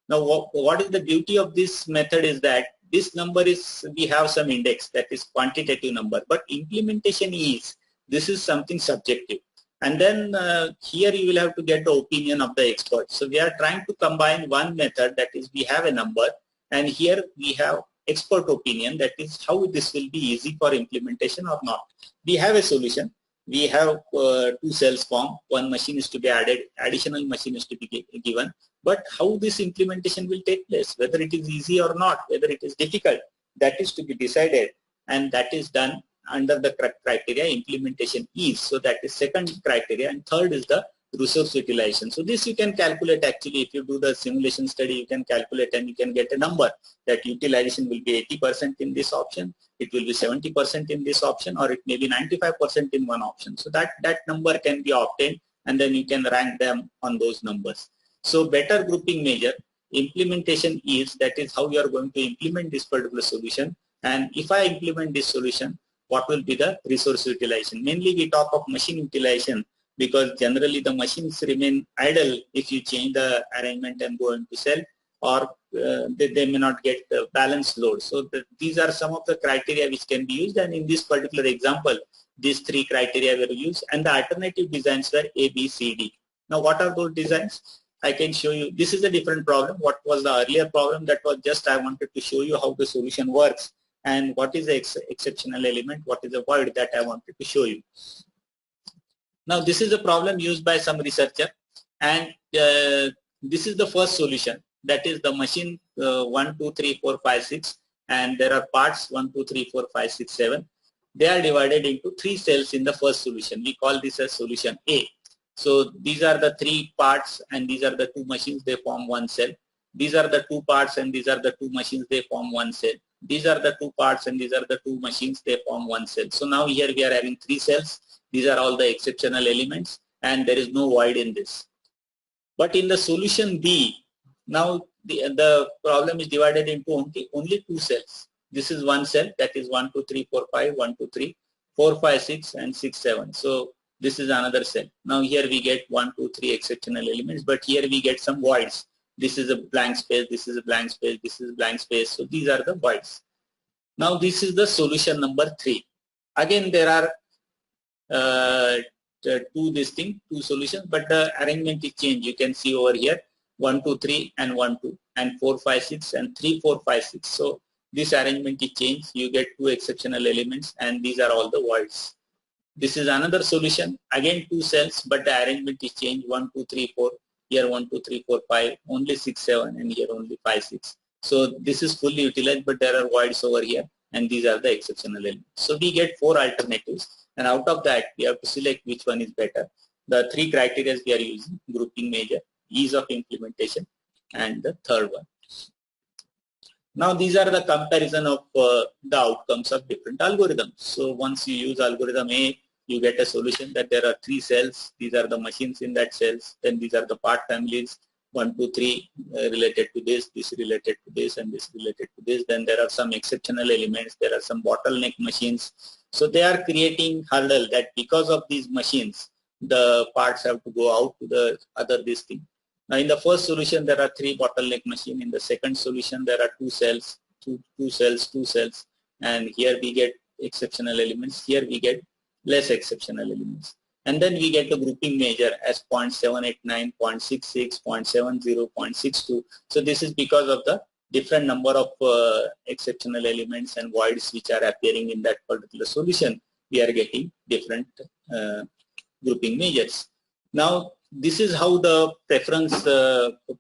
Now what is the beauty of this method is that this number is, we have some index, that is quantitative number, but implementation ease, this is something subjective. And then here you will have to get the opinion of the expert. So we are trying to combine one method, that is we have a number, and here we have expert opinion, that is how this will be easy for implementation or not. We have a solution. We have 2 cells formed, one machine is to be added, additional machine is to be given, but how this implementation will take place, whether it is easy or not, whether it is difficult, that is to be decided, and that is done under the criteria implementation ease. So that is second criteria, and third is the resource utilization. So this you can calculate actually. If you do the simulation study, you can calculate and you can get a number that utilization will be 80% in this option, it will be 70% in this option, or it may be 95% in one option. So that number can be obtained, and then you can rank them on those numbers. So better grouping measure, implementation ease, that is how you are going to implement this particular solution. And if I implement this solution, what will be the resource utilization? Mainly we talk of machine utilization, because generally the machines remain idle if you change the arrangement and go into cell, or they may not get balanced load. So these are some of the criteria which can be used, and in this particular example, these 3 criteria were used, and the alternative designs were A, B, C, D. Now what are those designs? I can show you. This is a different problem. What was the earlier problem? That was just I wanted to show you how the solution works, and what is the exceptional element, what is the void, that I wanted to show you. Now this is a problem used by some researcher, and this is the first solution, that is the machine 1, 2, 3, 4, 5, 6, and there are parts 1, 2, 3, 4, 5, 6, 7. They are divided into 3 cells in the first solution. We call this as solution A. So these are the 3 parts, and these are the 2 machines, they form one cell. These are the 2 parts, and these are the 2 machines, they form one cell. These are the 2 parts, and these are the 2 machines, they form one cell. So now here we are having 3 cells. These are all the exceptional elements, and there is no void in this. But in the solution B, now the problem is divided into only 2 cells. This is one cell, that is 1, 2, 3, 4, 5, 1, 2, 3, 4, 5, 6, and 6, 7. So this is another cell. Now here we get 1, 2, 3 exceptional elements, but here we get some voids. This is a blank space, this is a blank space, this is a blank space. So these are the voids. Now this is the solution number 3. Again there are 2 solutions, but the arrangement is changed. You can see over here 1, 2, 3 and 1, 2, and 4, 5, 6 and 3, 4, 5, 6. So this arrangement is changed. You get 2 exceptional elements, and these are all the voids. This is another solution, again 2 cells, but the arrangement is changed. 1, 2, 3, 4. Here 1, 2, 3, 4, 5, only 6, 7, and here only 5, 6. So this is fully utilized, but there are voids over here, and these are the exceptional elements. So we get 4 alternatives, and out of that we have to select which one is better. The 3 criteria we are using: grouping measure, ease of implementation, and the third one. Now these are the comparison of the outcomes of different algorithms. So once you use algorithm A, you get a solution that there are 3 cells. These are the machines in that cells. Then these are the part families, 1, 2, 3 related to this related to this, and this related to this. Then there are some exceptional elements. There are some bottleneck machines. So they are creating hurdle that because of these machines, the parts have to go out to the other this thing. Now in the first solution, there are 3 bottleneck machines. In the second solution, there are 2 cells, two cells. And here we get exceptional elements. Here we get less exceptional elements. And then we get the grouping measure as 0.789, 0.66, 0.70, 0.62. So this is because of the different number of exceptional elements and voids which are appearing in that particular solution. We are getting different grouping measures. Now this is how the preference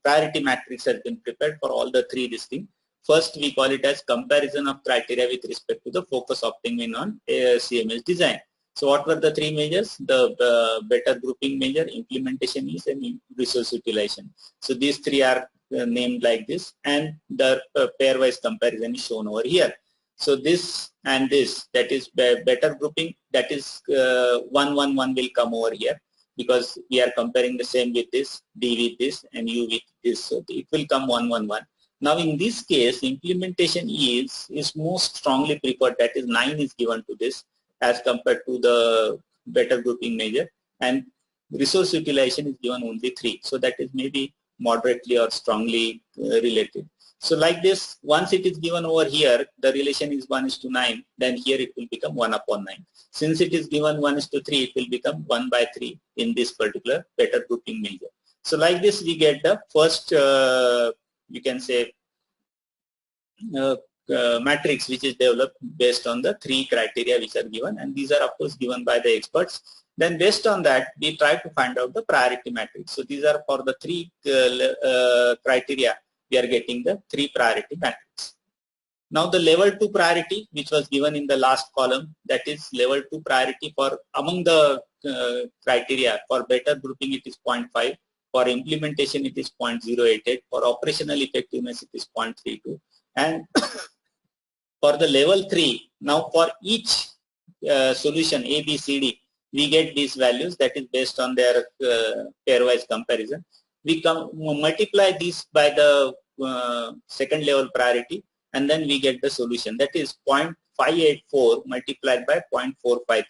priority matrix has been prepared for all the 3 distinct. First, we call it as comparison of criteria with respect to the focus opting on CMS design. So what were the 3 measures? The better grouping measure, implementation ease, and resource utilization. So these 3 are named like this, and the pairwise comparison is shown over here. So this and this, that is better grouping, that is 1, 1, 1 will come over here because we are comparing the same with this, D with this, and U with this. So it will come 1, 1, 1. Now in this case, implementation ease is most strongly preferred, that is 9 is given to this as compared to the better grouping measure, and resource utilization is given only 3. So that is maybe moderately or strongly related. So like this, once it is given over here, the relation is 1:9, then here it will become 1/9. Since it is given 1:3, it will become 1/3 in this particular better grouping measure. So like this, we get the first, you can say, matrix which is developed based on the 3 criteria which are given, and these are of course given by the experts. Then based on that, we try to find out the priority matrix. So these are for the 3 criteria, we are getting the 3 priority matrix. Now the level 2 priority which was given in the last column, that is level 2 priority for among the criteria. For better grouping it is 0.5, for implementation it is 0.088, for operational effectiveness it is 0.32, and for the level 3, now for each solution A, B, C, D, we get these values, that is based on their pairwise comparison. We multiply this by the second level priority, and then we get the solution, that is 0.584 multiplied by 0.453,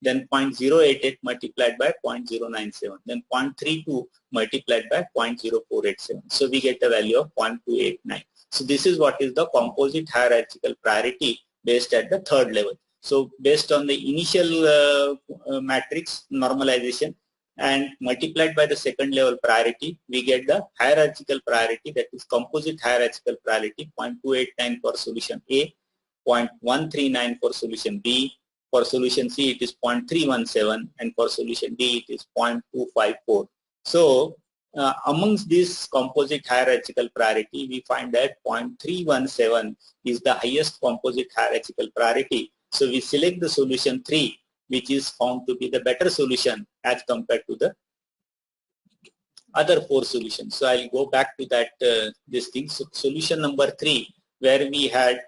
then 0.088 multiplied by 0.097, then 0.32 multiplied by 0.0487. So we get a value of 0.289. So this is what is the composite hierarchical priority based at the 3rd level. So based on the initial matrix normalization and multiplied by the 2nd level priority, we get the hierarchical priority, that is composite hierarchical priority, 0.289 for solution A, 0.139 for solution B, for solution C it is 0.317, and for solution D it is 0.254. So amongst this composite hierarchical priority, we find that 0.317 is the highest composite hierarchical priority. So we select the solution 3, which is found to be the better solution as compared to the other 4 solutions. So I'll go back to that this thing. So solution number 3, where we had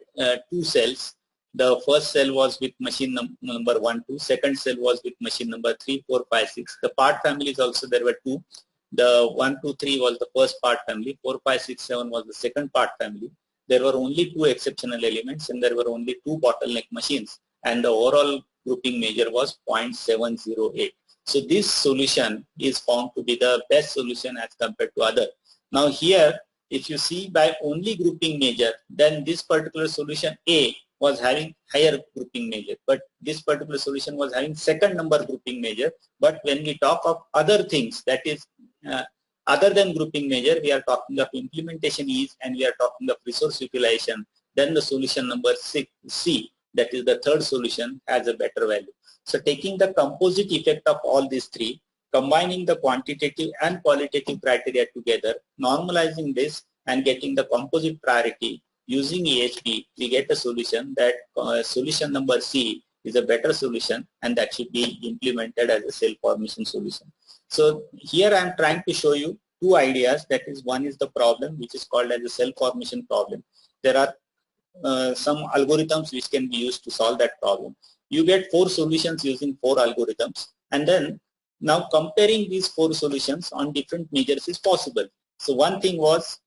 2 cells. The first cell was with machine number 1, 2. Second cell was with machine number 3, 4, 5, 6. The part families also there were 2. The 1, 2, 3 was the first part family. 4, 5, 6, 7 was the second part family. There were only 2 exceptional elements, and there were only 2 bottleneck machines, and the overall grouping measure was 0.708. So this solution is found to be the best solution as compared to other. Now here, if you see by only grouping measure, then this particular solution A was having higher grouping measure, but this particular solution was having 2nd number grouping measure. But when we talk of other things, that is other than grouping measure, we are talking of implementation ease, and we are talking of resource utilization, then the solution number 6, C, that is the 3rd solution, has a better value. So taking the composite effect of all these 3, combining the quantitative and qualitative criteria together, normalizing this and getting the composite priority using EHP, we get a solution that solution number C is a better solution, and that should be implemented as a cell formation solution. So here I am trying to show you 2 ideas. That is, one is the problem which is called as a cell formation problem. There are some algorithms which can be used to solve that problem. You get 4 solutions using 4 algorithms, and then now comparing these 4 solutions on different measures is possible. So one thing was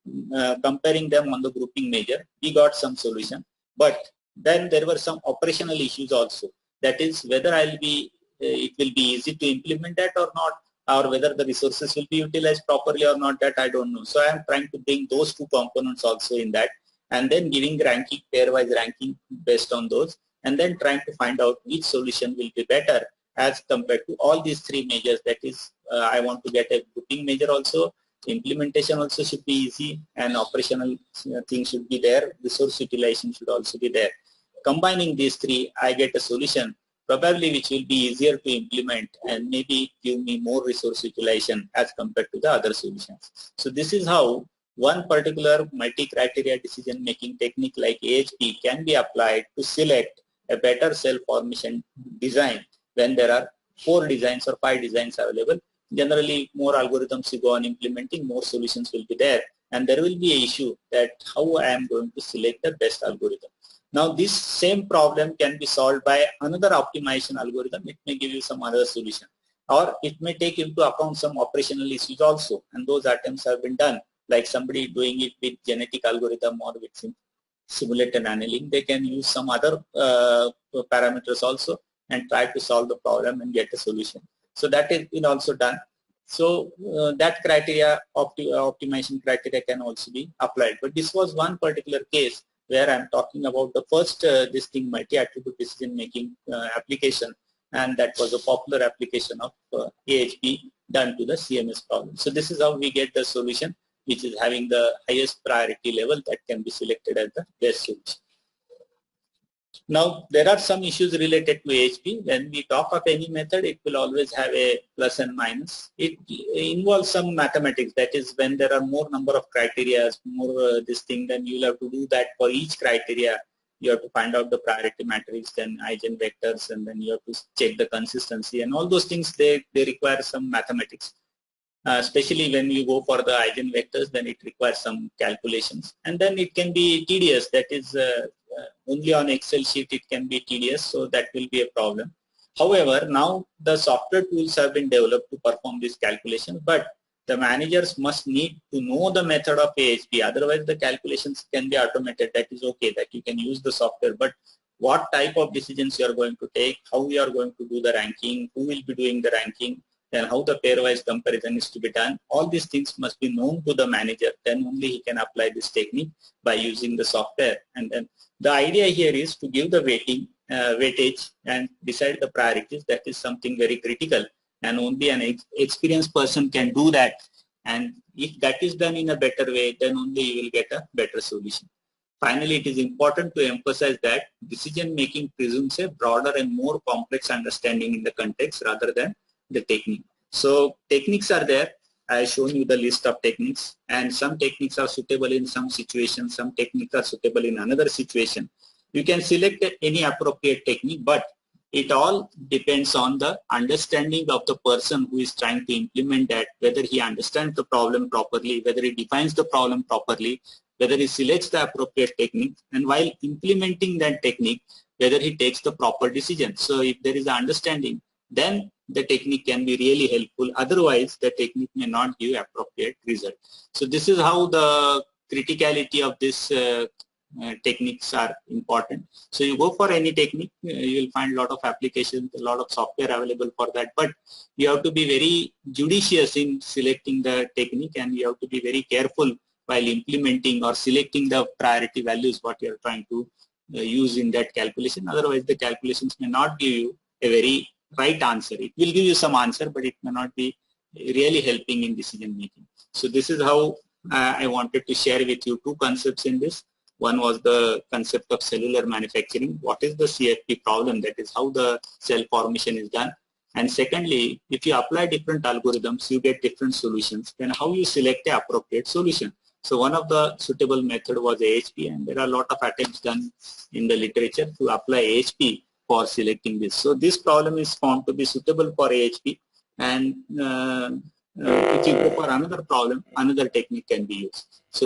comparing them on the grouping measure. We got some solution, but then there were some operational issues also. That is whether it will be easy to implement that or not, or whether the resources will be utilized properly or not, that I don't know. So I am trying to bring those 2 components also in that, and then giving ranking, pairwise ranking based on those, and then trying to find out which solution will be better as compared to all these 3 measures. That is, I want to get a grouping measure also, implementation also should be easy, and operational things should be there, resource utilization should also be there. Combining these 3, I get a solution probably which will be easier to implement and maybe give me more resource utilization as compared to the other solutions. So this is how one particular multi-criteria decision-making technique like AHP can be applied to select a better cell formation design when there are 4 designs or 5 designs available. Generally, more algorithms you go on implementing, more solutions will be there, and there will be an issue that how I am going to select the best algorithm. Now this same problem can be solved by another optimization algorithm. It may give you some other solution, or it may take into account some operational issues also, and those attempts have been done, like somebody doing it with genetic algorithm or with simulated annealing. They can use some other parameters also and try to solve the problem and get a solution. So that is also done. So that criteria, optimization criteria, can also be applied. But this was one particular case where I'm talking about the first multi-attribute decision making application, and that was a popular application of AHP done to the CMS problem. So this is how we get the solution which is having the highest priority level that can be selected as the best solution. Now there are some issues related to AHP. When we talk of any method, it will always have a plus and minus. It involves some mathematics. That is, when there are more number of criteria, more this thing, then you'll have to do that for each criteria. You have to find out the priority matrix, then eigenvectors, and then you have to check the consistency, and all those things, they require some mathematics. Especially when you go for the eigenvectors, then it requires some calculations, and then it can be tedious. That is, only on Excel sheet it can be tedious, so that will be a problem. However, now the software tools have been developed to perform this calculation, but the managers must need to know the method of AHP, otherwise the calculations can be automated. That is okay, that you can use the software, but what type of decisions you are going to take, how you are going to do the ranking, who will be doing the ranking, and how the pairwise comparison is to be done, all these things must be known to the manager. Then only he can apply this technique by using the software. And then the idea here is to give the weightage and decide the priorities. That is something very critical, and only an experienced person can do that. And if that is done in a better way, then only you will get a better solution. Finally, it is important to emphasize that decision making presumes a broader and more complex understanding in the context rather than the technique. So techniques are there. I have shown you the list of techniques, and some techniques are suitable in some situations, some techniques are suitable in another situation. You can select any appropriate technique, but it all depends on the understanding of the person who is trying to implement that, whether he understands the problem properly, whether he defines the problem properly, whether he selects the appropriate technique, and while implementing that technique, whether he takes the proper decision. So if there is an understanding, then the technique can be really helpful. Otherwise, the technique may not give appropriate result. So this is how the criticality of this techniques are important. So you go for any technique, you will find a lot of applications, a lot of software available for that, but you have to be very judicious in selecting the technique, and you have to be very careful while implementing or selecting the priority values what you are trying to use in that calculation. Otherwise, the calculations may not give you a very right answer. It will give you some answer, but it may not be really helping in decision making. So this is how I wanted to share with you 2 concepts in this. One was the concept of cellular manufacturing. What is the CFP problem? That is how the cell formation is done. And secondly, if you apply different algorithms, you get different solutions. Then how you select the appropriate solution. So one of the suitable method was AHP, and there are a lot of attempts done in the literature to apply AHP for selecting this. So this problem is found to be suitable for AHP, and if you go for another problem, another technique can be used. So